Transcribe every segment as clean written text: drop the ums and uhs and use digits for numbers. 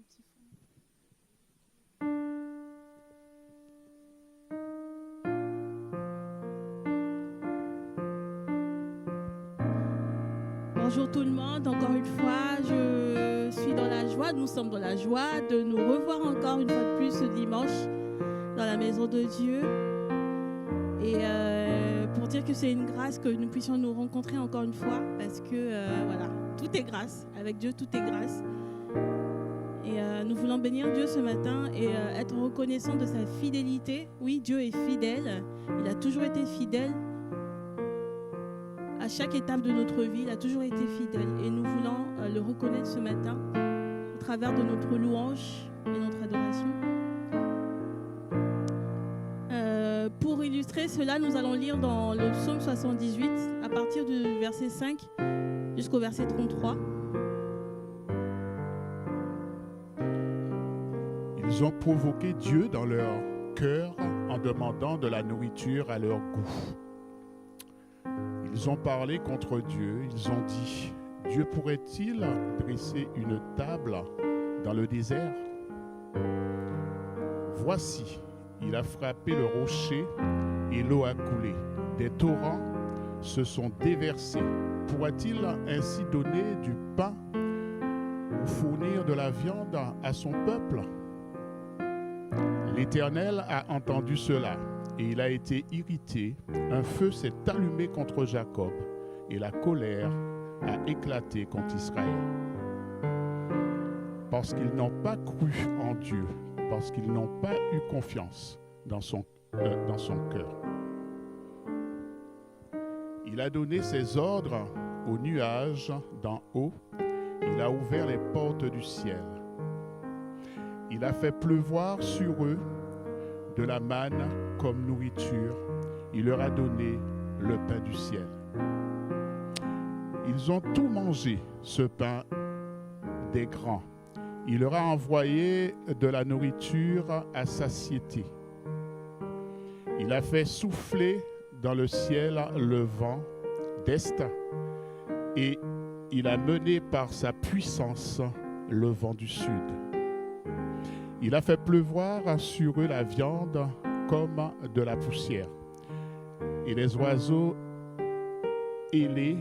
petit fond. Bonjour tout le monde, encore une fois, je suis dans la joie, nous sommes dans la joie de nous revoir encore une fois de plus ce dimanche dans la maison de Dieu. Et pour dire que c'est une grâce que nous puissions nous rencontrer encore une fois, parce que voilà, tout est grâce, avec Dieu tout est grâce. Et nous voulons bénir Dieu ce matin et être reconnaissants de sa fidélité. Oui, Dieu est fidèle, il a toujours été fidèle. À chaque étape de notre vie, il a toujours été fidèle et nous voulons le reconnaître ce matin au travers de notre louange et notre adoration. Pour illustrer cela, nous allons lire dans le psaume 78 à partir du verset 5 jusqu'au verset 33. Ils ont provoqué Dieu dans leur cœur en demandant de la nourriture à leur goût. Ils ont parlé contre Dieu, ils ont dit, Dieu pourrait-il dresser une table dans le désert? Voici, il a frappé le rocher et l'eau a coulé. Des torrents se sont déversés. Pourra-t-il ainsi donner du pain ou fournir de la viande à son peuple? L'Éternel a entendu cela. Et il a été irrité, un feu s'est allumé contre Jacob, et la colère a éclaté contre Israël. Parce qu'ils n'ont pas cru en Dieu, parce qu'ils n'ont pas eu confiance dans son cœur. Il a donné ses ordres aux nuages d'en haut, il a ouvert les portes du ciel. Il a fait pleuvoir sur eux de la manne comme nourriture, il leur a donné le pain du ciel. Ils ont tout mangé, ce pain des grands. Il leur a envoyé de la nourriture à satiété. Il a fait souffler dans le ciel le vent d'est et il a mené par sa puissance le vent du sud. Il a fait pleuvoir sur eux la viande comme de la poussière, et les oiseaux ailés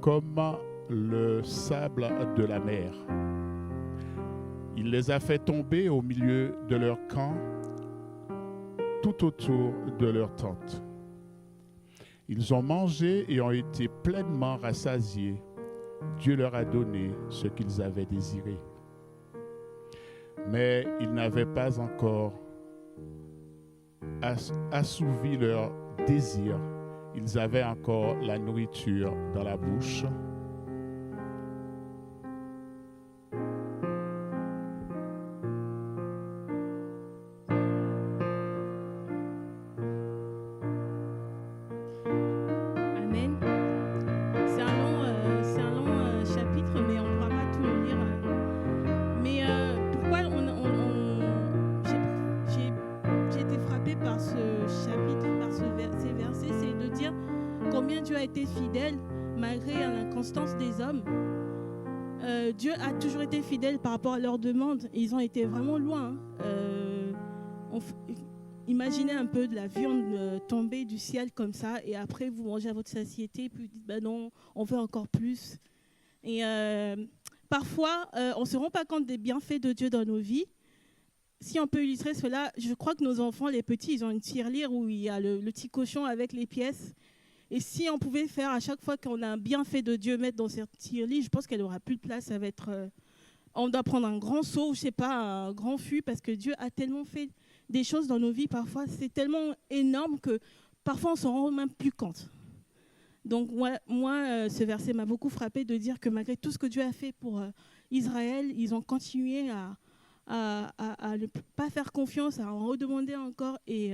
comme le sable de la mer. Il les a fait tomber au milieu de leur camp, tout autour de leur tente. Ils ont mangé et ont été pleinement rassasiés. Dieu leur a donné ce qu'ils avaient désiré. Mais ils n'avaient pas encore assouvi leur désir. Ils avaient encore la nourriture dans la bouche. Amen. C'est un long chapitre, mais on ne pourra pas tout le lire. Mais pourquoi j'ai été frappée par ce chapitre, par ces versets, c'est de dire combien Dieu a été fidèle malgré l'inconstance des hommes. Dieu a toujours été fidèle par rapport à leurs demandes. Ils ont été vraiment loin. Imaginez un peu de la viande tomber du ciel comme ça, et après vous mangez à votre satiété, puis vous dites ben non, on veut encore plus. Et parfois, on ne se rend pas compte des bienfaits de Dieu dans nos vies. Si on peut illustrer cela, je crois que nos enfants, les petits, ils ont une tirelire où il y a le petit cochon avec les pièces. Et si on pouvait faire à chaque fois qu'on a un bienfait de Dieu, mettre dans cette tirelire, je pense qu'elle n'aura plus de place. Ça va être, on doit prendre un grand seau, je ne sais pas, un grand fût, parce que Dieu a tellement fait des choses dans nos vies. Parfois, c'est tellement énorme que parfois, on ne s'en rend même plus compte. Donc moi, ce verset m'a beaucoup frappé de dire que malgré tout ce que Dieu a fait pour Israël, ils ont continué à ne pas faire confiance, à en redemander encore. Et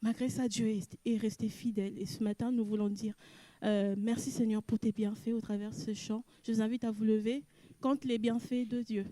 malgré ça, Dieu est resté fidèle. Et ce matin, nous voulons dire merci Seigneur pour tes bienfaits au travers de ce chant. Je vous invite à vous lever contre les bienfaits de Dieu.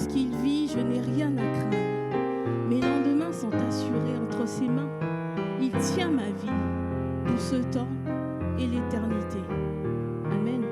Lorsqu'il vit, je n'ai rien à craindre. Mes lendemains sont assurés entre ses mains. Il tient ma vie pour ce temps et l'éternité. Amen.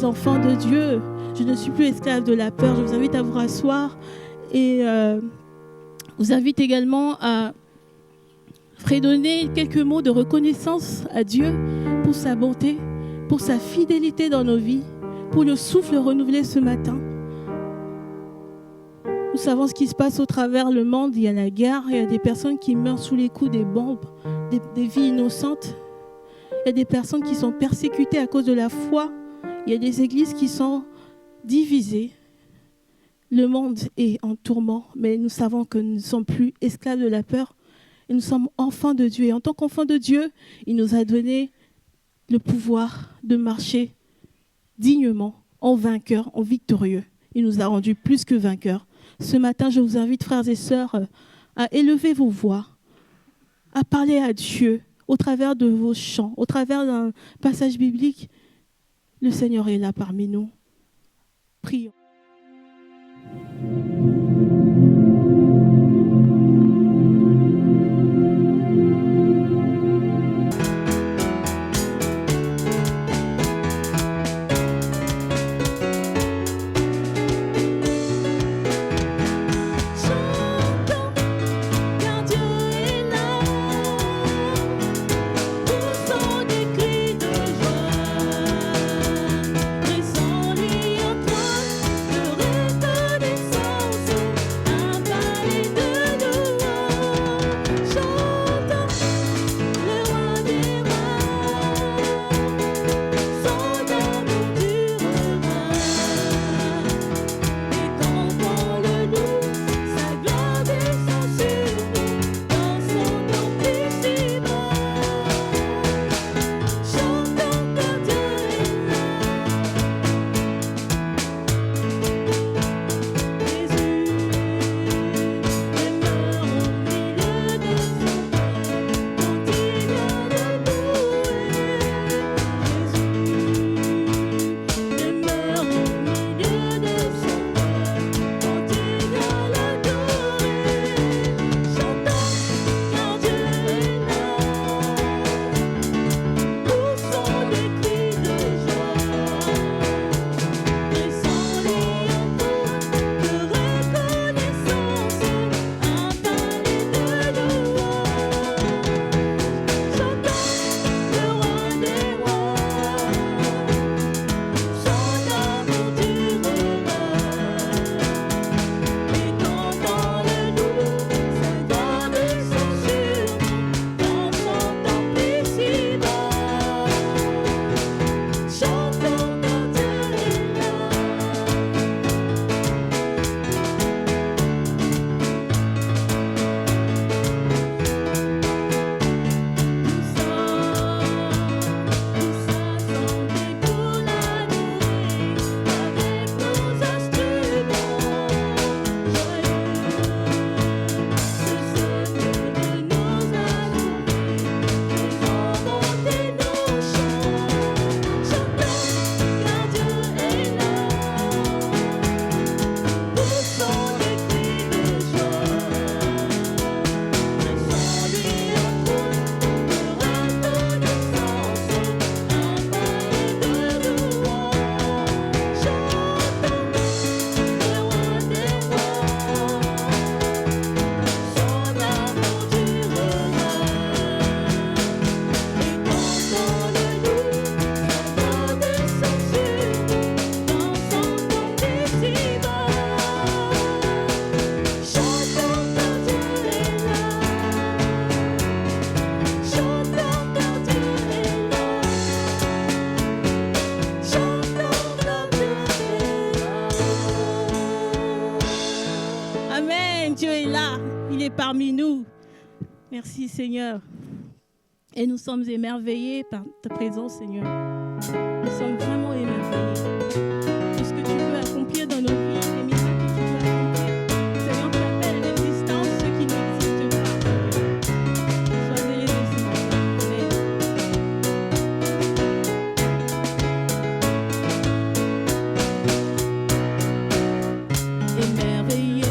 Enfant de Dieu, je ne suis plus esclave de la peur. Je vous invite à vous rasseoir et vous invite également à fredonner quelques mots de reconnaissance à Dieu pour sa bonté, pour sa fidélité dans nos vies, pour le souffle renouvelé ce matin. Nous savons ce qui se passe au travers le monde. Il y a la guerre, il y a des personnes qui meurent sous les coups des bombes, des vies innocentes. Il y a des personnes qui sont persécutées à cause de la foi. Il y a des églises qui sont divisées. Le monde est en tourment, mais nous savons que nous ne sommes plus esclaves de la peur et nous sommes enfants de Dieu. Et en tant qu'enfants de Dieu, il nous a donné le pouvoir de marcher dignement, en vainqueur, en victorieux. Il nous a rendus plus que vainqueurs. Ce matin, je vous invite, frères et sœurs, à élever vos voix, à parler à Dieu au travers de vos chants, au travers d'un passage biblique. Le Seigneur est là parmi nous. Prions. Parmi nous. Merci Seigneur. Et nous sommes émerveillés par ta présence, Seigneur. Nous sommes vraiment émerveillés. Tout ce que tu veux accomplir dans nos vies, les miracles que tu veux accomplir. Seigneur, tu appelles à l'existence ceux qui n'existent pas. Sois élevé ce matin. Émerveillés.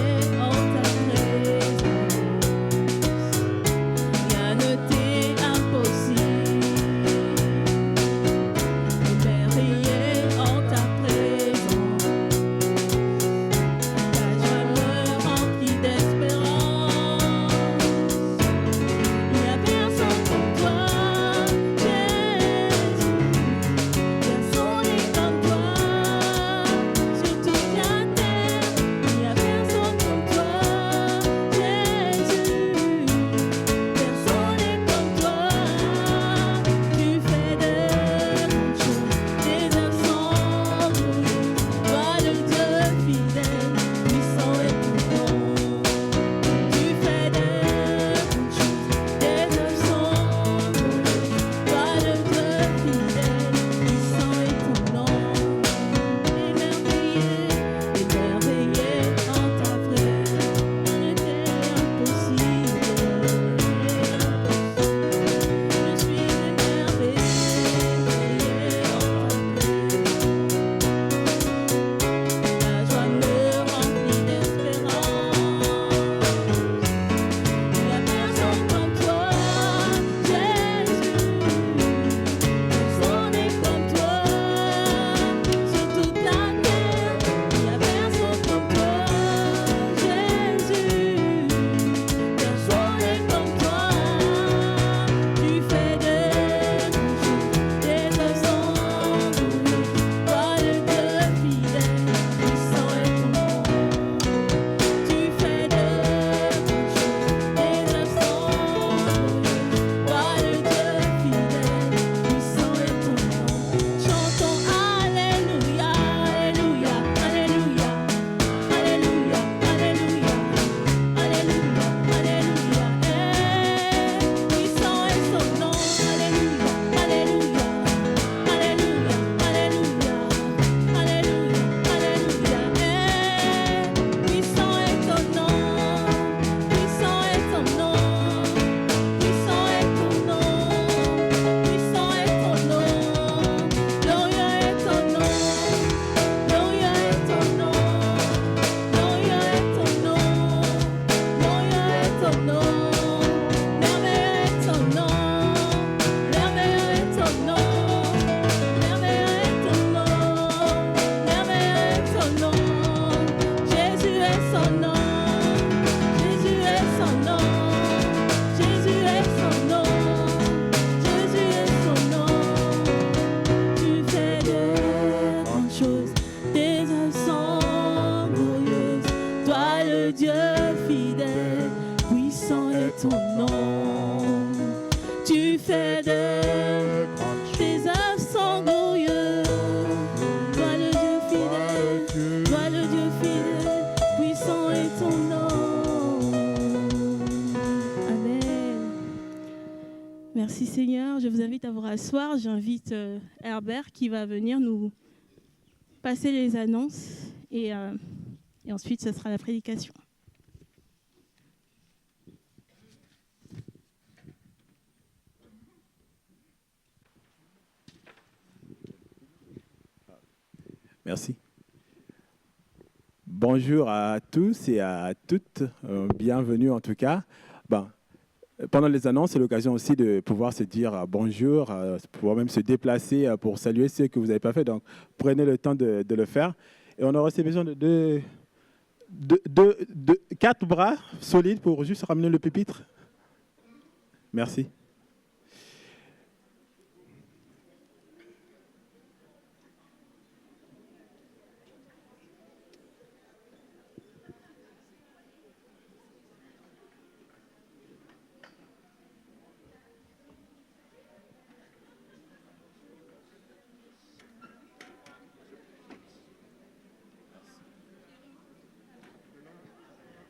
asseoir, j'invite Herbert qui va venir nous passer les annonces et ensuite ce sera la prédication. Merci. Bonjour à tous et à toutes, bienvenue en tout cas. Pendant les annonces, c'est l'occasion aussi de pouvoir se dire bonjour, pouvoir même se déplacer pour saluer ceux que vous n'avez pas fait. Donc, prenez le temps de le faire. Et on aura aussi besoin de 4 bras solides pour juste ramener le pupitre. Merci.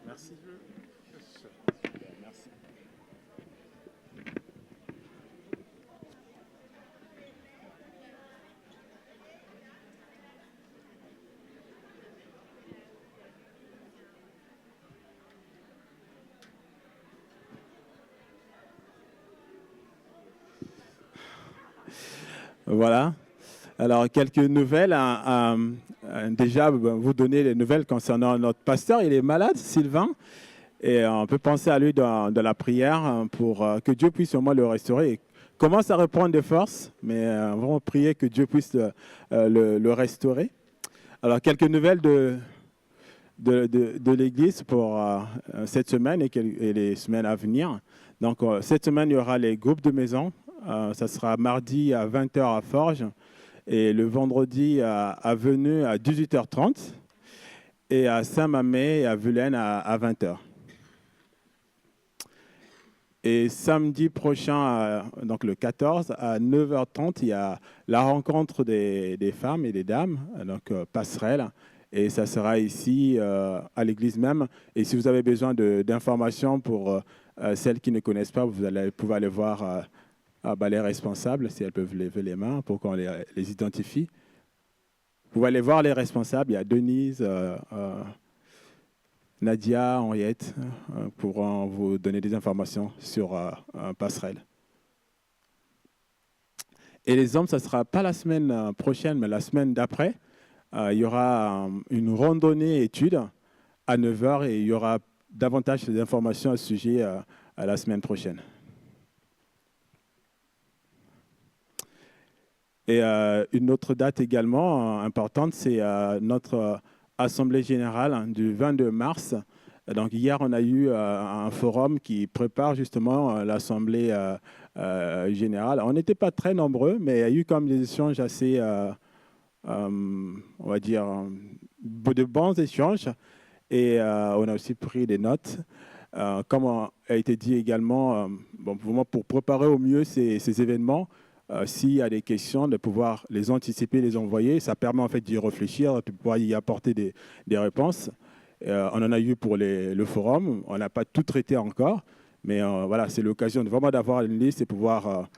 Merci. Merci. Voilà. Alors, quelques nouvelles. Déjà, vous donner les nouvelles concernant notre pasteur. Il est malade, Sylvain. Et on peut penser à lui dans la prière pour que Dieu puisse au moins le restaurer. Il commence à reprendre des forces, mais on va prier que Dieu puisse le restaurer. Alors, quelques nouvelles de l'Église pour cette semaine et les semaines à venir. Donc, cette semaine, il y aura les groupes de maison. Ça sera mardi à 20h à Forges et le vendredi à Veneux à 18h30 et à Saint-Mamé et à Vulaine à 20h. Et samedi prochain, donc le 14, à 9h30, il y a la rencontre des femmes et des dames, donc passerelle. Et ça sera ici, à l'église même. Et si vous avez besoin d'informations pour celles qui ne connaissent pas, vous pouvez aller voir les responsables, si elles peuvent lever les mains pour qu'on les identifie. Vous pouvez aller voir les responsables. Il y a Denise, Nadia, Henriette, pourront vous donner des informations sur passerelle. Et les hommes, ça ne sera pas la semaine prochaine, mais la semaine d'après. Il y aura une randonnée étude à 9h et il y aura davantage d'informations à ce sujet à la semaine prochaine. Et une autre date également importante, c'est notre Assemblée générale du 22 mars. Donc hier, on a eu un forum qui prépare justement l'Assemblée générale. On n'était pas très nombreux, mais il y a eu comme des échanges assez, on va dire, de bons échanges. Et on a aussi pris des notes. Comme a été dit également, pour préparer au mieux ces événements, s'il y a des questions, de pouvoir les anticiper, les envoyer. Ça permet en fait d'y réfléchir, de pouvoir y apporter des réponses. On en a eu pour le forum. On n'a pas tout traité encore, mais voilà, c'est l'occasion vraiment d'avoir une liste et pouvoir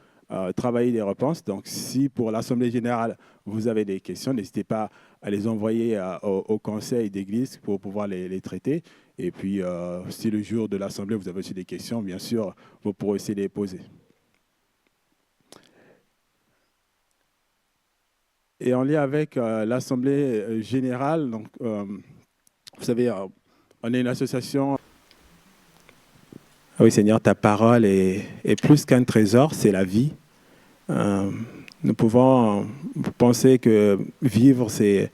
travailler des réponses. Donc, si pour l'Assemblée générale, vous avez des questions, n'hésitez pas à les envoyer au conseil d'église pour pouvoir les traiter. Et puis, si le jour de l'Assemblée, vous avez aussi des questions, bien sûr, vous pourrez aussi les poser. Et en lien avec l'Assemblée générale, donc, vous savez, on est une association. Oui, Seigneur, ta parole est plus qu'un trésor, c'est la vie. Nous pouvons penser que vivre, c'est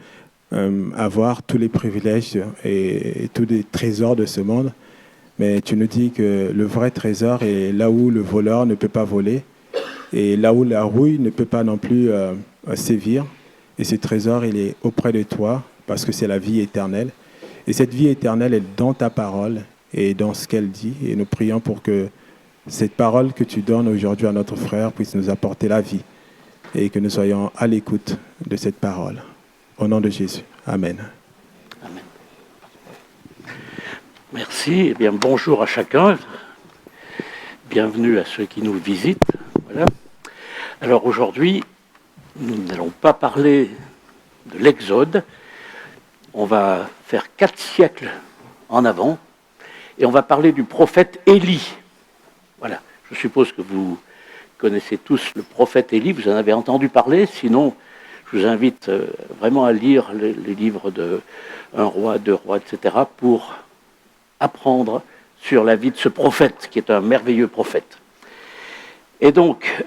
avoir tous les privilèges et tous les trésors de ce monde. Mais tu nous dis que le vrai trésor est là où le voleur ne peut pas voler et là où la rouille ne peut pas non plus sévir. Et ce trésor, il est auprès de toi parce que c'est la vie éternelle. Et cette vie éternelle est dans ta parole et dans ce qu'elle dit. Et nous prions pour que cette parole que tu donnes aujourd'hui à notre frère puisse nous apporter la vie et que nous soyons à l'écoute de cette parole. Au nom de Jésus. Amen. Amen. Merci. Eh bien, bonjour à chacun. Bienvenue à ceux qui nous visitent. Voilà. Alors aujourd'hui, nous n'allons pas parler de l'Exode. On va faire 4 siècles en avant et on va parler du prophète Élie. Voilà, je suppose que vous connaissez tous le prophète Élie, vous en avez entendu parler, sinon je vous invite vraiment à lire les livres de Un roi, Deux rois, etc. pour apprendre sur la vie de ce prophète, qui est un merveilleux prophète. Et donc,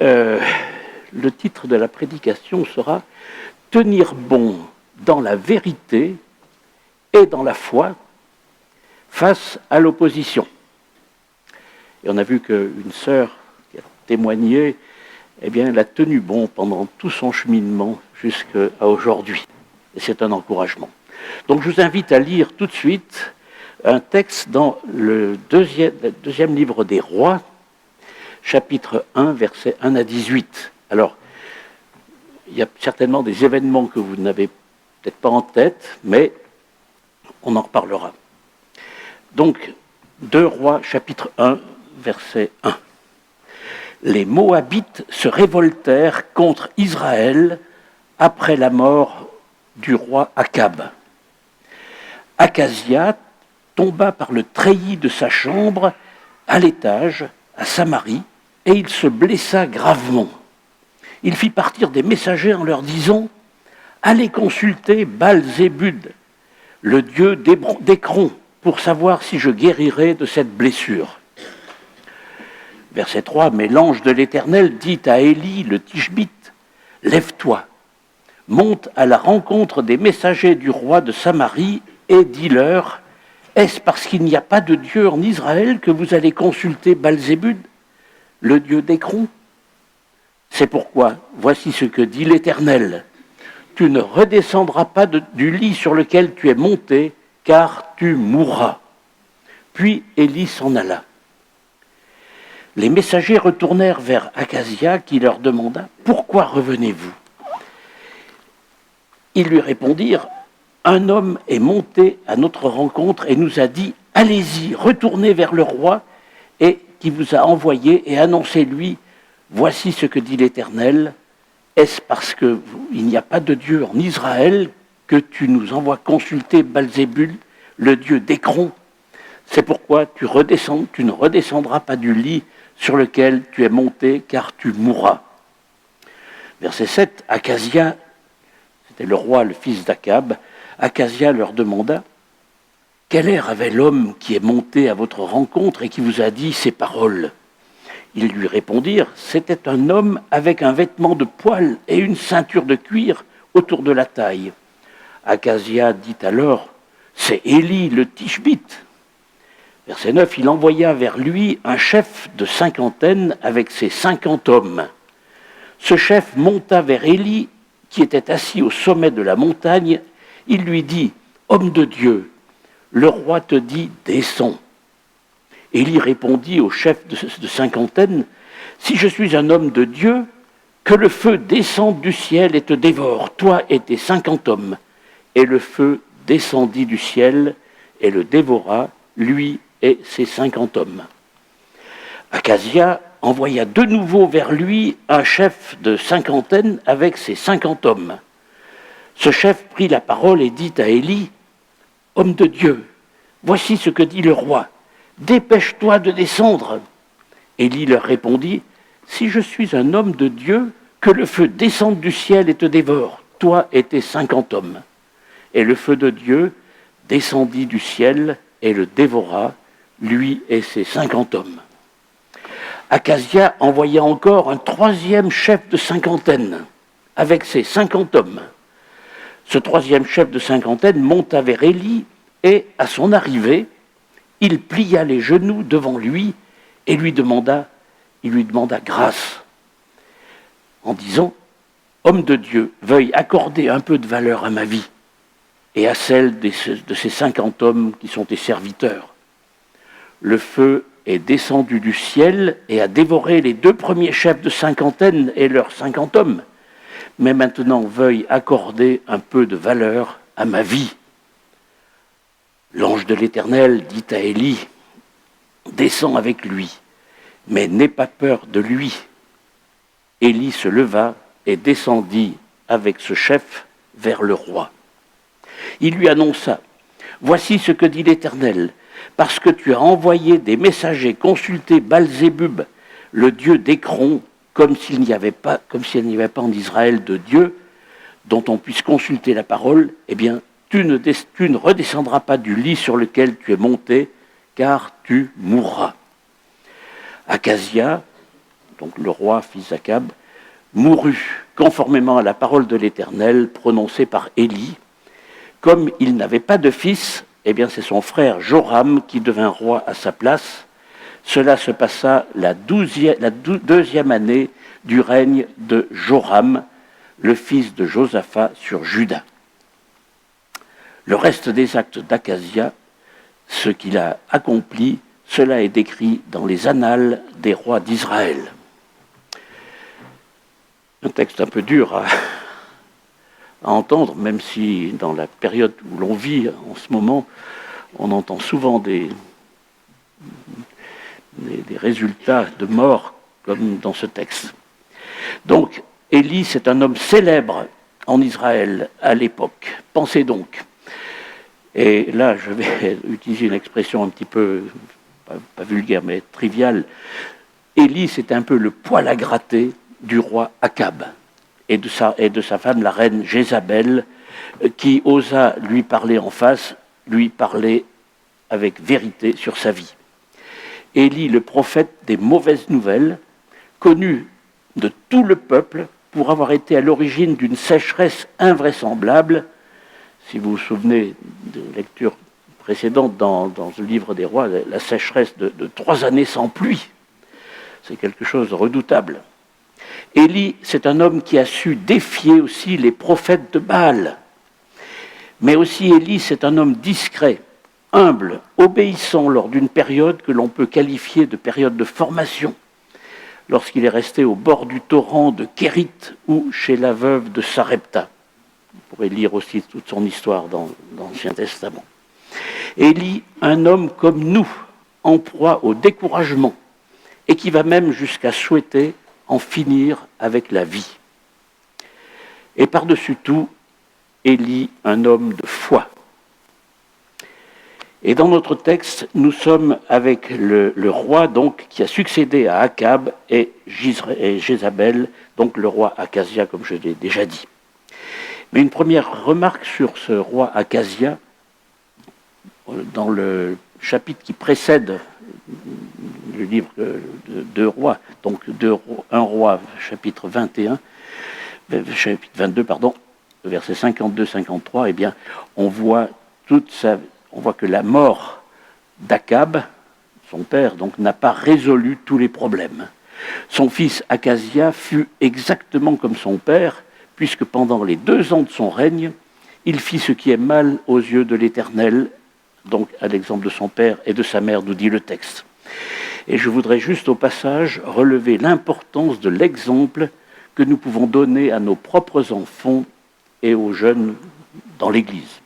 le titre de la prédication sera « Tenir bon dans la vérité et dans la foi face à l'opposition ». Et on a vu qu'une sœur qui a témoigné, eh bien, elle a tenu bon pendant tout son cheminement jusqu'à aujourd'hui. Et c'est un encouragement. Donc je vous invite à lire tout de suite un texte dans le deuxième livre des Rois, chapitre 1, versets 1 à 18. Alors, il y a certainement des événements que vous n'avez peut-être pas en tête, mais on en reparlera. Donc, 2 Rois, chapitre 1, verset 1. Les Moabites se révoltèrent contre Israël après la mort du roi Akab. Akazia tomba par le treillis de sa chambre à l'étage, à Samarie, et il se blessa gravement. Il fit partir des messagers en leur disant « Allez consulter Baal-Zébud, le dieu d'Écron, pour savoir si je guérirai de cette blessure. » Verset 3, « Mais l'ange de l'Éternel dit à Élie, le Tishbite, « Lève-toi, monte à la rencontre des messagers du roi de Samarie et dis-leur, est-ce parce qu'il n'y a pas de Dieu en Israël que vous allez consulter Baal-Zébud, le dieu d'Écron? C'est pourquoi, voici ce que dit l'Éternel, tu ne redescendras pas du lit sur lequel tu es monté, car tu mourras. » Puis Élie s'en alla. Les messagers retournèrent vers Akazia qui leur demanda « Pourquoi revenez-vous » Ils lui répondirent « Un homme est monté à notre rencontre et nous a dit « Allez-y, retournez vers le roi et qui vous a envoyé et annoncez-lui « Voici ce que dit l'Éternel, est-ce parce qu'il n'y a pas de Dieu en Israël que tu nous envoies consulter Baal-Zébul, le dieu d'Écron? C'est pourquoi tu ne redescendras pas du lit sur lequel tu es monté, car tu mourras. » Verset 7, Akazia, c'était le roi, le fils d'Akab, Akazia leur demanda « Quel air avait l'homme qui est monté à votre rencontre et qui vous a dit ces paroles ?» Ils lui répondirent « C'était un homme avec un vêtement de poil et une ceinture de cuir autour de la taille. » Akazia dit alors « C'est Élie le Tishbite. » Verset 9, il envoya vers lui un chef de 50 avec ses 50 hommes. Ce chef monta vers Élie, qui était assis au sommet de la montagne. Il lui dit, « Homme de Dieu, le roi te dit, descends. » Élie répondit au chef de 50, « Si je suis un homme de Dieu, que le feu descende du ciel et te dévore, toi et tes 50 hommes. » Et le feu descendit du ciel et le dévora, lui et ses 50 hommes. Akazia envoya de nouveau vers lui un chef de 50 avec ses 50 hommes. Ce chef prit la parole et dit à Élie, « Homme de Dieu, voici ce que dit le roi, dépêche-toi de descendre. » Élie leur répondit, « Si je suis un homme de Dieu, que le feu descende du ciel et te dévore, toi et tes 50 hommes. » Et le feu de Dieu descendit du ciel et le dévora, lui et ses 50 hommes. Akazia envoya encore un troisième chef de 50 avec ses 50 hommes. Ce troisième chef de 50 monta vers Élie et, à son arrivée, il plia les genoux devant lui et il lui demanda grâce en disant « Homme de Dieu, veuille accorder un peu de valeur à ma vie et à celle de ces 50 hommes qui sont tes serviteurs. Le feu est descendu du ciel et a dévoré les 2 premiers chefs de 50 et leurs 50 hommes. Mais maintenant, veuille accorder un peu de valeur à ma vie. » L'ange de l'Éternel dit à Élie, « Descends avec lui, mais n'aie pas peur de lui. Élie se leva et descendit avec ce chef vers le roi. Il lui annonça : « Voici ce que dit l'Éternel, parce que tu as envoyé des messagers consulter Baal-Zébub, le dieu d'Écron, comme s'il n'y avait pas en Israël de Dieu dont on puisse consulter la parole, eh bien, tu ne redescendras pas du lit sur lequel tu es monté, car tu mourras. » Akazia, donc le roi fils d'Akab, mourut conformément à la parole de l'Éternel prononcée par Élie. Comme il n'avait pas de fils, eh bien c'est son frère Joram qui devint roi à sa place. Cela se passa la deuxième année du règne de Joram, le fils de Josaphat, sur Juda. Le reste des actes d'Akazia, ce qu'il a accompli, cela est décrit dans les annales des rois d'Israël. Un texte un peu dur à entendre, même si dans la période où l'on vit en ce moment, on entend souvent des résultats de mort comme dans ce texte. Donc, Élie, c'est un homme célèbre en Israël à l'époque. Pensez donc. Et là, je vais utiliser une expression un petit peu, pas vulgaire, mais triviale. Élie, c'est un peu le poil à gratter du roi Akab et de sa femme, la reine Jézabel, qui osa lui parler en face, lui parler avec vérité sur sa vie. Élie, le prophète des mauvaises nouvelles, connu de tout le peuple pour avoir été à l'origine d'une sécheresse invraisemblable. Si vous vous souvenez de lecture précédente dans le livre des rois, la sécheresse de 3 années sans pluie, c'est quelque chose de redoutable. Élie, c'est un homme qui a su défier aussi les prophètes de Baal. Mais aussi Élie, c'est un homme discret, humble, obéissant lors d'une période que l'on peut qualifier de période de formation, lorsqu'il est resté au bord du torrent de Kérit ou chez la veuve de Sarepta. Vous pourrez lire aussi toute son histoire dans l'Ancien Testament. Élie, un homme comme nous, en proie au découragement, et qui va même jusqu'à souhaiter en finir avec la vie. Et par-dessus tout, Élie, un homme de foi. Et dans notre texte, nous sommes avec le roi donc, qui a succédé à Akab et Jézabel, donc le roi Akazia, comme je l'ai déjà dit. Mais une première remarque sur ce roi Akazia, dans le chapitre qui précède le livre de 2 rois, donc 1 roi, chapitre 21, chapitre 22, pardon, versets 52-53, eh bien, on voit que la mort d'Akab, son père, donc, n'a pas résolu tous les problèmes. Son fils Akazia fut exactement comme son père, puisque pendant les 2 ans de son règne, il fit ce qui est mal aux yeux de l'Éternel, donc à l'exemple de son père et de sa mère, nous dit le texte. Et je voudrais juste au passage relever l'importance de l'exemple que nous pouvons donner à nos propres enfants et aux jeunes dans l'Église.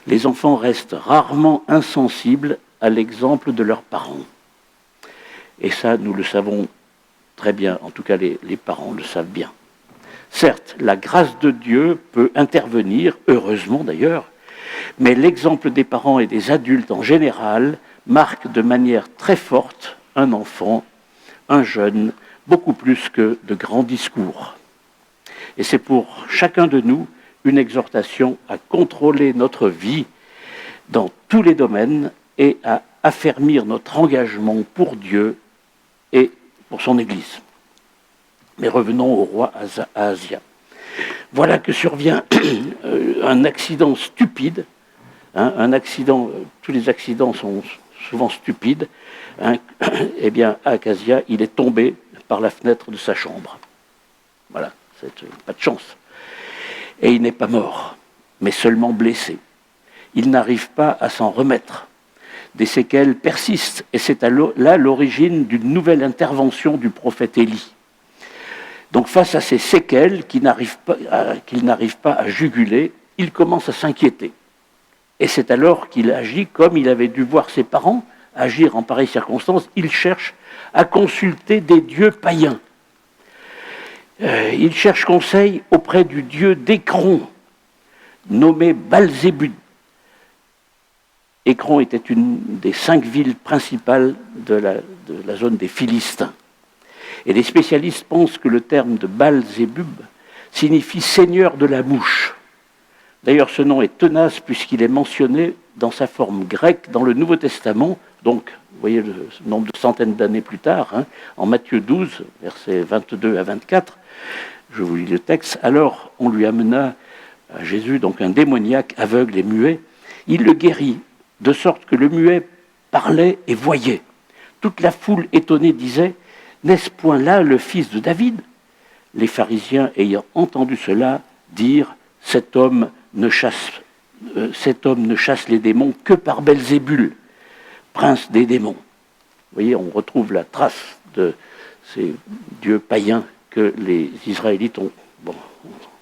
Les enfants restent rarement insensibles à l'exemple de leurs parents. Et ça, nous le savons très bien, en tout cas les parents le savent bien. Certes, la grâce de Dieu peut intervenir, heureusement d'ailleurs, mais l'exemple des parents et des adultes en général marque de manière très forte un enfant, un jeune, beaucoup plus que de grands discours. Et c'est pour chacun de nous une exhortation à contrôler notre vie dans tous les domaines et à affermir notre engagement pour Dieu et pour son Église. Mais revenons au roi Ahazia. Voilà que survient un accident stupide. Un accident, tous les accidents sont souvent stupides. Eh bien, Akazia, il est tombé par la fenêtre de sa chambre. Voilà, c'est pas de chance. Et il n'est pas mort, mais seulement blessé. Il n'arrive pas à s'en remettre. Des séquelles persistent, et c'est là l'origine d'une nouvelle intervention du prophète Élie. Donc face à ces séquelles qu'il n'arrive pas à juguler, il commence à s'inquiéter. Et c'est alors qu'il agit comme il avait dû voir ses parents agir en pareille circonstance. Il cherche à consulter des dieux païens. Il cherche conseil auprès du dieu d'Écron, nommé Baal-Zébul. Écron était une des 5 villes principales de la zone des Philistins. Et les spécialistes pensent que le terme de Baal-Zébub signifie seigneur de la mouche. D'ailleurs, ce nom est tenace puisqu'il est mentionné dans sa forme grecque dans le Nouveau Testament, donc, vous voyez le nombre de centaines d'années plus tard, en Matthieu 12, versets 22 à 24, je vous lis le texte. Alors, on lui amena à Jésus donc un démoniaque aveugle et muet. Il le guérit, de sorte que le muet parlait et voyait. Toute la foule étonnée disait « N'est-ce point là le fils de David ?» Les pharisiens, ayant entendu cela, dirent « Cet homme ne chasse les démons que par Belzébul, prince des démons. » Vous voyez, on retrouve la trace de ces dieux païens que les Israélites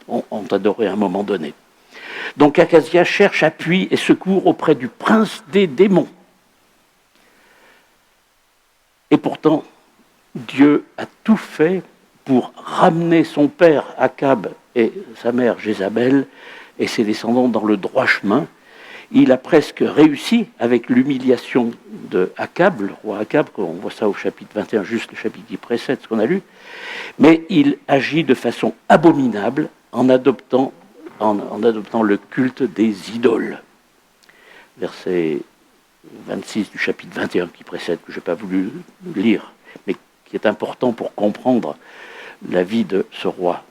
ont adorés à un moment donné. Donc Achasia cherche appui et secours auprès du prince des démons. Et pourtant, Dieu a tout fait pour ramener son père Akab et sa mère Jézabel et ses descendants dans le droit chemin. Il a presque réussi avec l'humiliation de Akab, le roi Akab, on voit ça au chapitre 21, juste le chapitre qui précède ce qu'on a lu, mais il agit de façon abominable en adoptant le culte des idoles. Verset 26 du chapitre 21 qui précède, que je n'ai pas voulu lire, mais qui est important pour comprendre la vie de ce roi.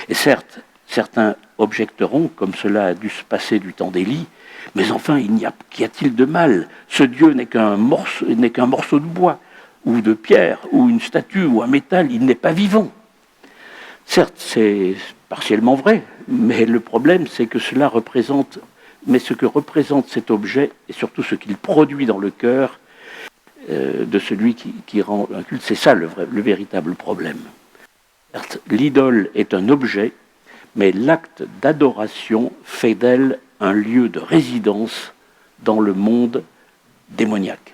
Et certes, certains objecteront, comme cela a dû se passer du temps d'Élie, mais enfin, qu'y a-t-il de mal? Ce Dieu n'est qu'un morceau de bois, ou de pierre, ou une statue, ou un métal, il n'est pas vivant. Certes, c'est partiellement vrai, mais le problème, c'est que ce que représente cet objet, et surtout ce qu'il produit dans le cœur de celui qui rend un culte, c'est ça le véritable problème. Certes, l'idole est un objet, mais l'acte d'adoration fait d'elle un lieu de résidence dans le monde démoniaque.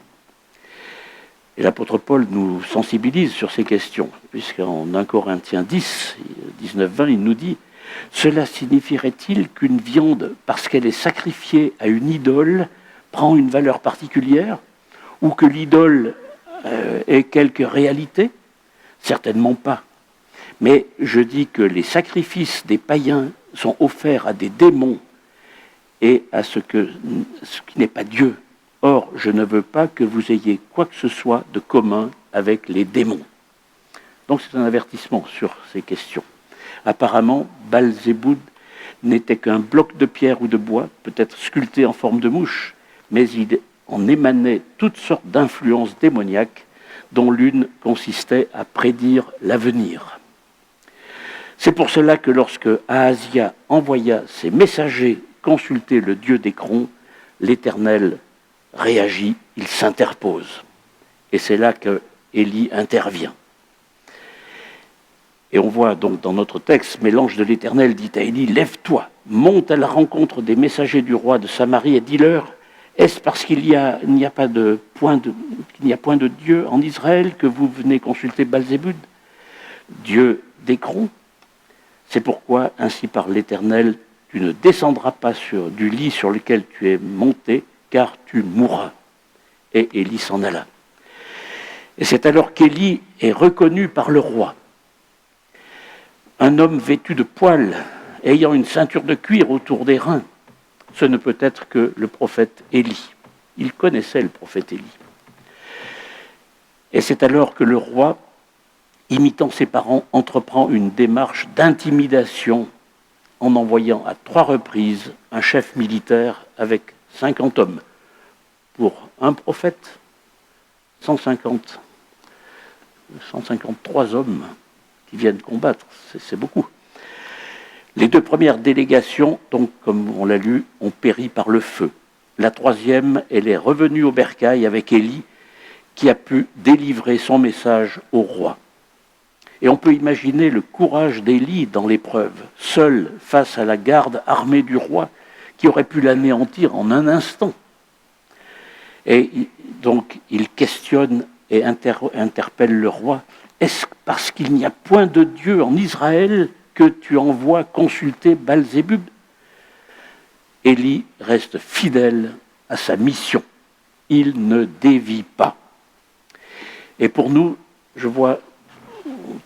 Et l'apôtre Paul nous sensibilise sur ces questions, puisqu'en 1 Corinthiens 10, 19-20, il nous dit « Cela signifierait-il qu'une viande, parce qu'elle est sacrifiée à une idole, prend une valeur particulière, ou que l'idole ait quelque réalité ? Certainement pas. Mais je dis que les sacrifices des païens sont offerts à des démons et à ce qui n'est pas Dieu. Or, je ne veux pas que vous ayez quoi que ce soit de commun avec les démons. » Donc c'est un avertissement sur ces questions. Apparemment, Baal-Zébul n'était qu'un bloc de pierre ou de bois, peut-être sculpté en forme de mouche, mais il en émanait toutes sortes d'influences démoniaques, dont l'une consistait à prédire l'avenir. C'est pour cela que lorsque Ahazia envoya ses messagers consulter le dieu d'Écron, l'Éternel réagit, il s'interpose. Et c'est là que Élie intervient. Et on voit donc dans notre texte, mais l'ange de l'Éternel dit à Élie, « Lève-toi, monte à la rencontre des messagers du roi de Samarie et dis-leur, est-ce parce qu'il n'y a point de Dieu en Israël que vous venez consulter Baal-Zébul, Dieu d'Écron? C'est pourquoi, ainsi par l'Éternel, tu ne descendras pas du lit sur lequel tu es monté, car tu mourras. » Et Élie s'en alla. Et c'est alors qu'Élie est reconnu par le roi. Un homme vêtu de poils, ayant une ceinture de cuir autour des reins, ce ne peut être que le prophète Élie. Il connaissait le prophète Élie. Et c'est alors que le roi, imitant ses parents, entreprend une démarche d'intimidation en envoyant à 3 reprises un chef militaire avec 50 hommes. Pour un prophète, 153 hommes qui viennent combattre, c'est beaucoup. Les 2 premières délégations, donc, comme on l'a lu, ont péri par le feu. La 3e, elle est revenue au bercail avec Élie, qui a pu délivrer son message au roi. Et on peut imaginer le courage d'Élie dans l'épreuve, seul face à la garde armée du roi, qui aurait pu l'anéantir en un instant. Et donc, il questionne et interpelle le roi est-ce parce qu'il n'y a point de Dieu en Israël que tu envoies consulter Baal-Zébub ?» Élie reste fidèle à sa mission. Il ne dévie pas. Et pour nous, je vois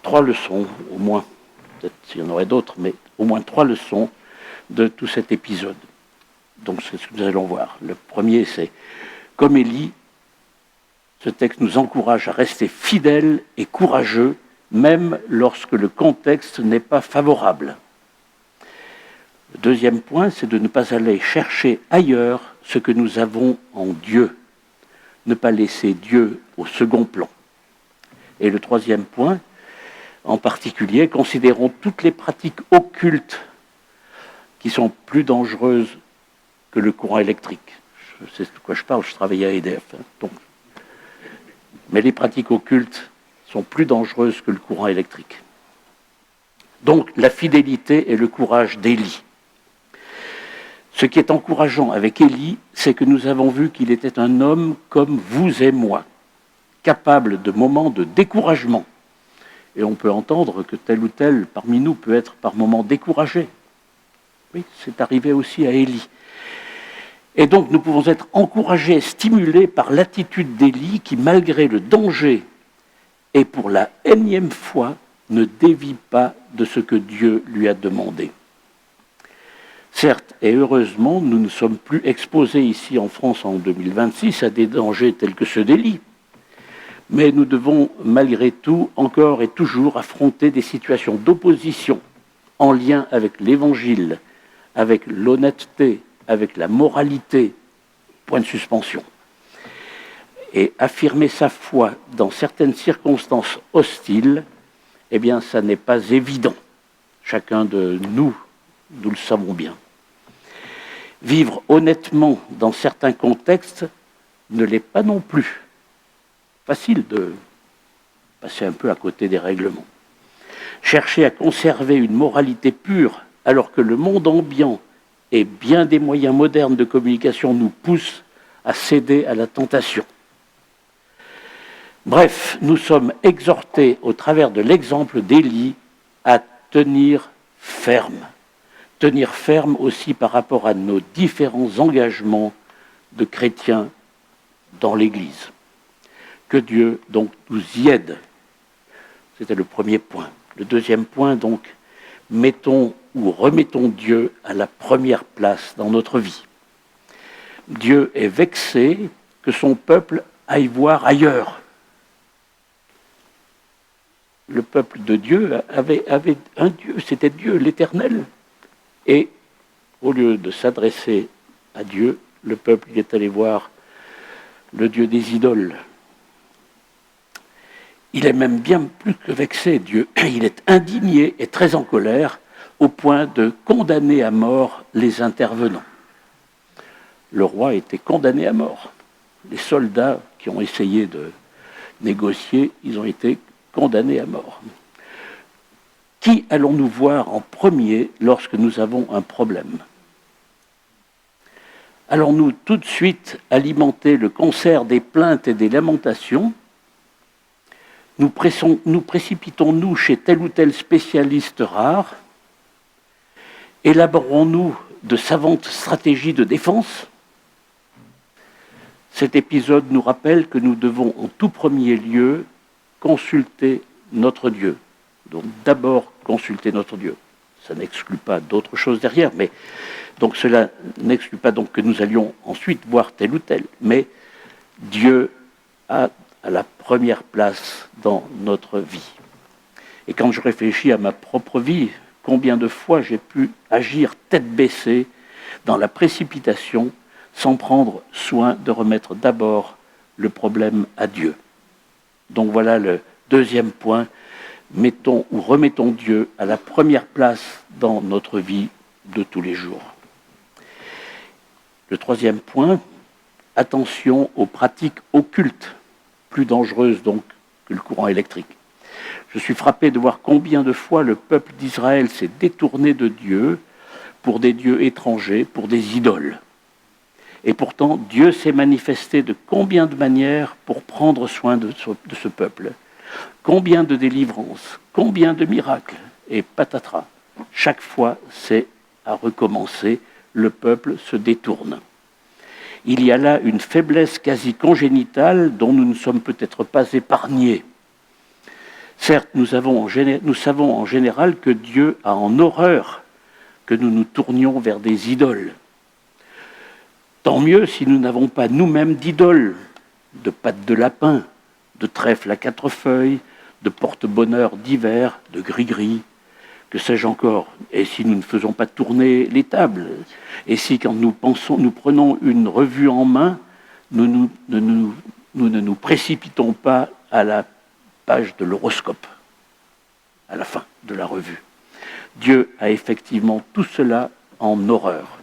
3 leçons, au moins, peut-être s'il y en aurait d'autres, mais au moins 3 leçons de tout cet épisode. Donc c'est ce que nous allons voir. Le premier, c'est, comme Élie, ce texte nous encourage à rester fidèles et courageux, même lorsque le contexte n'est pas favorable. Le deuxième point, c'est de ne pas aller chercher ailleurs ce que nous avons en Dieu. Ne pas laisser Dieu au second plan. Et le troisième point, en particulier, considérons toutes les pratiques occultes qui sont plus dangereuses que le courant électrique. Je sais de quoi je parle, je travaillais à EDF. Donc. Mais les pratiques occultes sont plus dangereuses que le courant électrique. Donc la fidélité et le courage d'Élie. Ce qui est encourageant avec Élie, c'est que nous avons vu qu'il était un homme comme vous et moi, capable de moments de découragement. Et on peut entendre que tel ou tel parmi nous peut être par moments découragé. Oui, c'est arrivé aussi à Élie. Et donc nous pouvons être encouragés, stimulés par l'attitude d'Élie qui, malgré le danger, et pour la énième fois, ne dévie pas de ce que Dieu lui a demandé. Certes, et heureusement, nous ne sommes plus exposés ici en France en 2026 à des dangers tels que ceux d'Élie. Mais nous devons, malgré tout, encore et toujours affronter des situations d'opposition en lien avec l'Évangile, avec l'honnêteté, avec la moralité, point de suspension. Et affirmer sa foi dans certaines circonstances hostiles, eh bien, ça n'est pas évident. Chacun de nous, nous le savons bien. Vivre honnêtement dans certains contextes ne l'est pas non plus. Facile de passer un peu à côté des règlements. Chercher à conserver une moralité pure alors que le monde ambiant et bien des moyens modernes de communication nous poussent à céder à la tentation. Bref, nous sommes exhortés au travers de l'exemple d'Élie à tenir ferme. Tenir ferme aussi par rapport à nos différents engagements de chrétiens dans l'Église. Que Dieu donc nous y aide. C'était le premier point. Le deuxième point, donc, mettons ou remettons Dieu à la première place dans notre vie. Dieu est vexé que son peuple aille voir ailleurs. Le peuple de Dieu avait un Dieu, c'était Dieu, l'Éternel. Et au lieu de s'adresser à Dieu, le peuple est allé voir le Dieu des idoles. Il est même bien plus que vexé, Dieu. Il est indigné et très en colère, au point de condamner à mort les intervenants. Le roi était condamné à mort. Les soldats qui ont essayé de négocier, ils ont été condamnés à mort. Qui allons-nous voir en premier lorsque nous avons un problème ? Allons-nous tout de suite alimenter le concert des plaintes et des lamentations ? Nous précipitons-nous chez tel ou tel spécialiste rare ? Élaborons-nous de savantes stratégies de défense ? Cet épisode nous rappelle que nous devons en tout premier lieu consulter notre Dieu. Donc d'abord consulter notre Dieu. Ça n'exclut pas d'autres choses derrière, mais donc cela n'exclut pas donc que nous allions ensuite voir tel ou tel. Mais Dieu a à la première place dans notre vie. Et quand je réfléchis à ma propre vie, combien de fois j'ai pu agir tête baissée dans la précipitation sans prendre soin de remettre d'abord le problème à Dieu. Donc voilà le deuxième point. Mettons ou remettons Dieu à la première place dans notre vie de tous les jours. Le troisième point, attention aux pratiques occultes, plus dangereuses donc que le courant électrique. Je suis frappé de voir combien de fois le peuple d'Israël s'est détourné de Dieu pour des dieux étrangers, pour des idoles. Et pourtant, Dieu s'est manifesté de combien de manières pour prendre soin de ce peuple. Combien de délivrances, combien de miracles, et patatras. Chaque fois, c'est à recommencer, le peuple se détourne. Il y a là une faiblesse quasi congénitale dont nous ne sommes peut-être pas épargnés. Certes, nous savons en général que Dieu a en horreur que nous nous tournions vers des idoles. Tant mieux si nous n'avons pas nous-mêmes d'idoles, de pattes de lapin, de trèfle à 4 feuilles, de porte-bonheur divers, de gris-gris, que sais-je encore. Et si nous ne faisons pas tourner les tables, et si quand nous prenons une revue en main, nous ne nous précipitons pas à la page de l'horoscope, à la fin de la revue. Dieu a effectivement tout cela en horreur.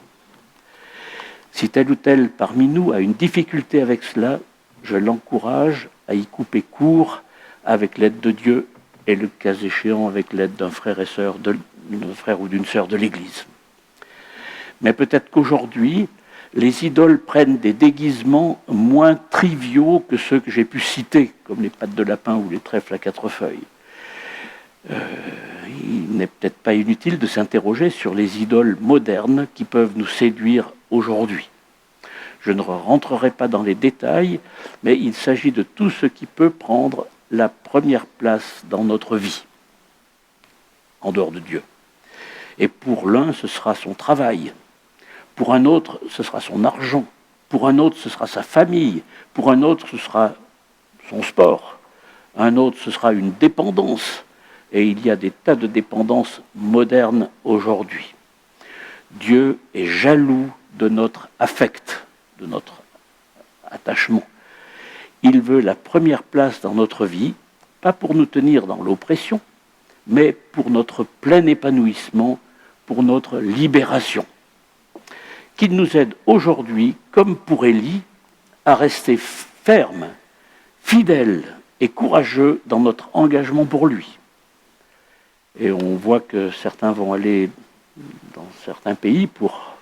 Si tel ou tel parmi nous a une difficulté avec cela, je l'encourage à y couper court avec l'aide de Dieu et le cas échéant avec l'aide d'un frère ou d'une sœur de l'Église. Mais peut-être qu'aujourd'hui, les idoles prennent des déguisements moins triviaux que ceux que j'ai pu citer, comme les pattes de lapin ou les trèfles à 4 feuilles. Il n'est peut-être pas inutile de s'interroger sur les idoles modernes qui peuvent nous séduire aujourd'hui. Je ne rentrerai pas dans les détails, mais il s'agit de tout ce qui peut prendre la première place dans notre vie, en dehors de Dieu. Et pour l'un, ce sera son travail. Pour un autre, ce sera son argent. Pour un autre, ce sera sa famille. Pour un autre, ce sera son sport. Un autre, ce sera une dépendance. Et il y a des tas de dépendances modernes aujourd'hui. Dieu est jaloux de notre affect, de notre attachement. Il veut la première place dans notre vie, pas pour nous tenir dans l'oppression, mais pour notre plein épanouissement, pour notre libération. Qu'il nous aide aujourd'hui, comme pour Élie, à rester fermes, fidèles et courageux dans notre engagement pour lui. Et on voit que certains vont aller dans certains pays pour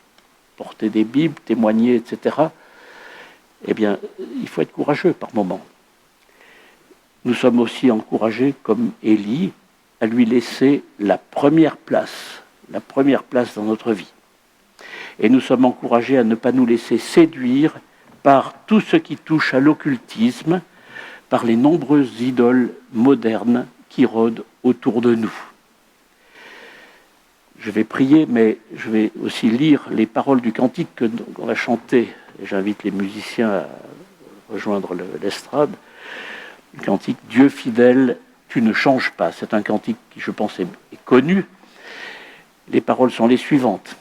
porter des Bibles, témoigner, etc. Eh bien, il faut être courageux par moments. Nous sommes aussi encouragés, comme Élie, à lui laisser la première place dans notre vie. Et nous sommes encouragés à ne pas nous laisser séduire par tout ce qui touche à l'occultisme, par les nombreuses idoles modernes qui rôdent autour de nous. Je vais prier, mais je vais aussi lire les paroles du cantique qu'on a chanté. Et j'invite les musiciens à rejoindre l'estrade. Le cantique « Dieu fidèle, tu ne changes pas ». C'est un cantique qui, je pense, est connu. Les paroles sont les suivantes.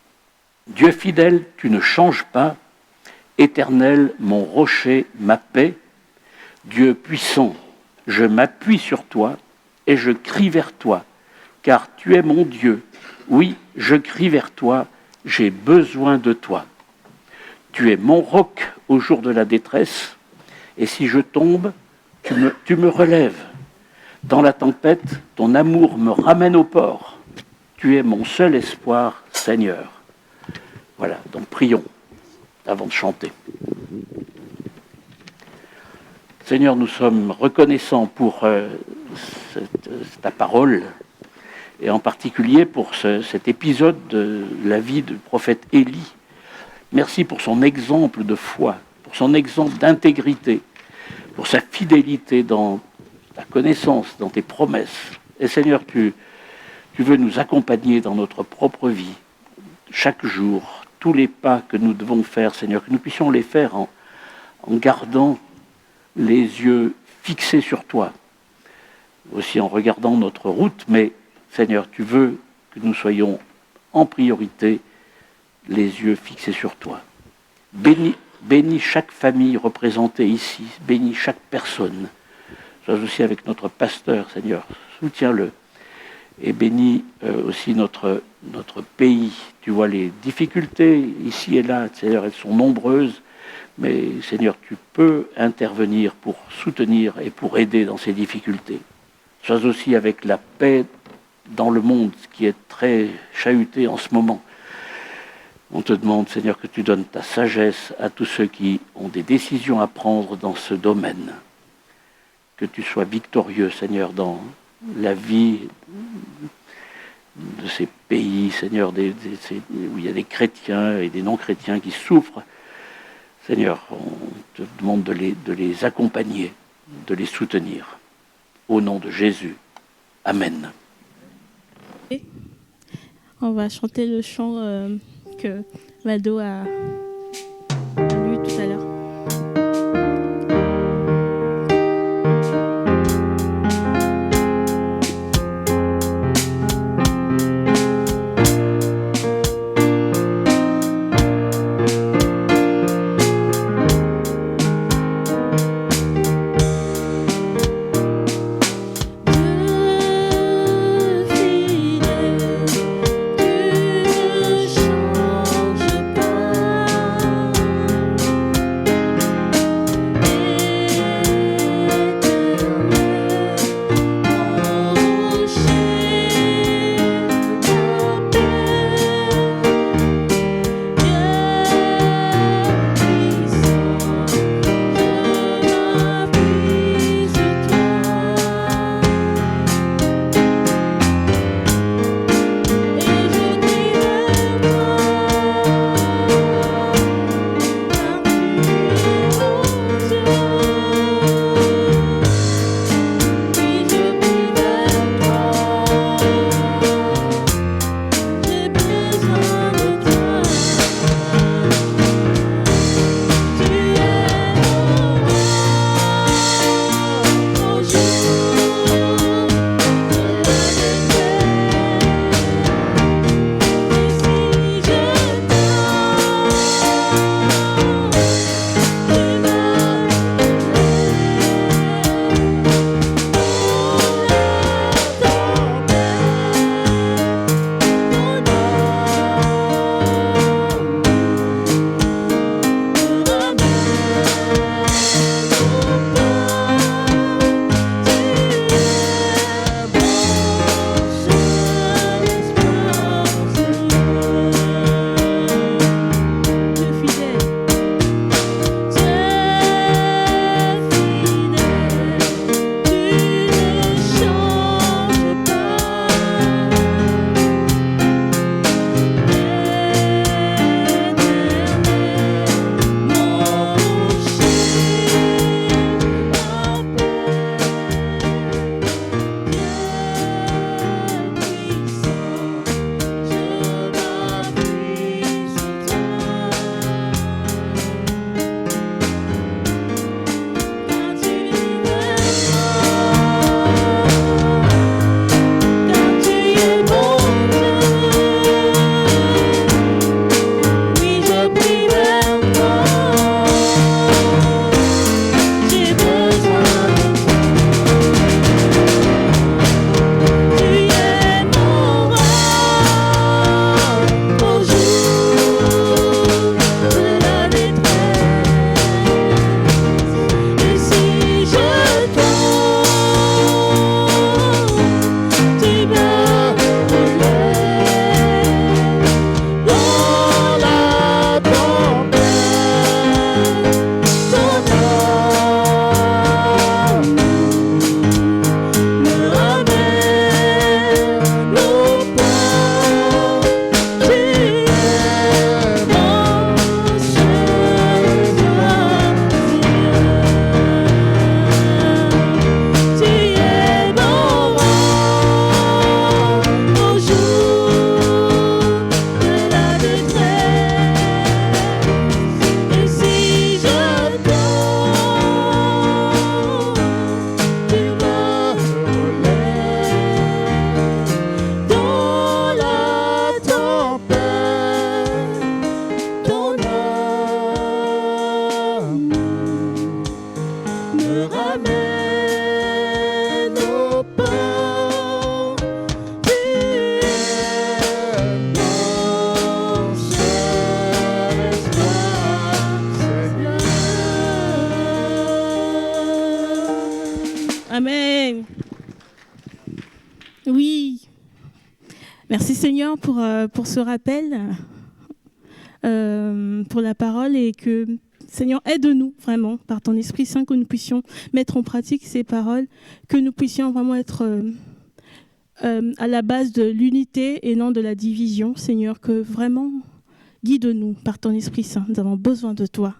« Dieu fidèle, tu ne changes pas. Éternel, mon rocher, ma paix. Dieu puissant, je m'appuie sur toi et je crie vers toi, car tu es mon Dieu. Oui, je crie vers toi, j'ai besoin de toi. Tu es mon roc au jour de la détresse, et si je tombe, tu me relèves. Dans la tempête, ton amour me ramène au port. Tu es mon seul espoir, Seigneur. » Voilà, donc prions avant de chanter. Seigneur, nous sommes reconnaissants pour ta parole, et en particulier pour cet épisode de la vie du prophète Élie. Merci pour son exemple de foi, pour son exemple d'intégrité, pour sa fidélité dans ta connaissance, dans tes promesses. Et Seigneur, tu veux nous accompagner dans notre propre vie, chaque jour, tous les pas que nous devons faire, Seigneur, que nous puissions les faire en gardant les yeux fixés sur toi, aussi en regardant notre route, mais Seigneur, tu veux que nous soyons en priorité les yeux fixés sur toi. Bénis chaque famille représentée ici, bénis chaque personne. Sois aussi avec notre pasteur, Seigneur, soutiens-le. Et bénis aussi notre pays. Tu vois les difficultés ici et là, Seigneur, elles sont nombreuses, mais Seigneur, tu peux intervenir pour soutenir et pour aider dans ces difficultés. Sois aussi avec la paix dans le monde qui est très chahuté en ce moment. On te demande, Seigneur, que tu donnes ta sagesse à tous ceux qui ont des décisions à prendre dans ce domaine. que tu sois victorieux, Seigneur, dans la vie de ces pays, Seigneur, où il y a des chrétiens et des non-chrétiens qui souffrent. Seigneur, on te demande de les accompagner, de les soutenir. Au nom de Jésus. Amen. On va chanter le chant que Mado a lu tout à l'heure. Amen. Oui. Merci Seigneur pour ce rappel, pour la parole, et que Seigneur, aide-nous vraiment, par ton Esprit Saint, que nous puissions mettre en pratique ces paroles, que nous puissions vraiment être à la base de l'unité et non de la division. Seigneur, que vraiment, guide-nous par ton Esprit Saint. Nous avons besoin de toi.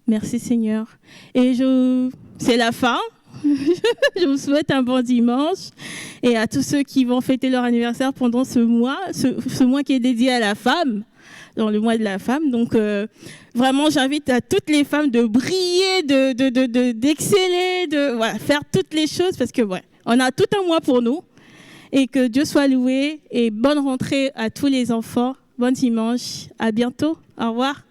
Merci Seigneur. Et c'est la fin. Je vous souhaite un bon dimanche. Et à tous ceux qui vont fêter leur anniversaire pendant ce mois qui est dédié à la femme, dans le mois de la femme. Donc, vraiment, j'invite à toutes les femmes de briller, d'exceller, de faire toutes les choses parce que on a tout un mois pour nous. Et que Dieu soit loué. Et bonne rentrée à tous les enfants. Bon dimanche. À bientôt. Au revoir.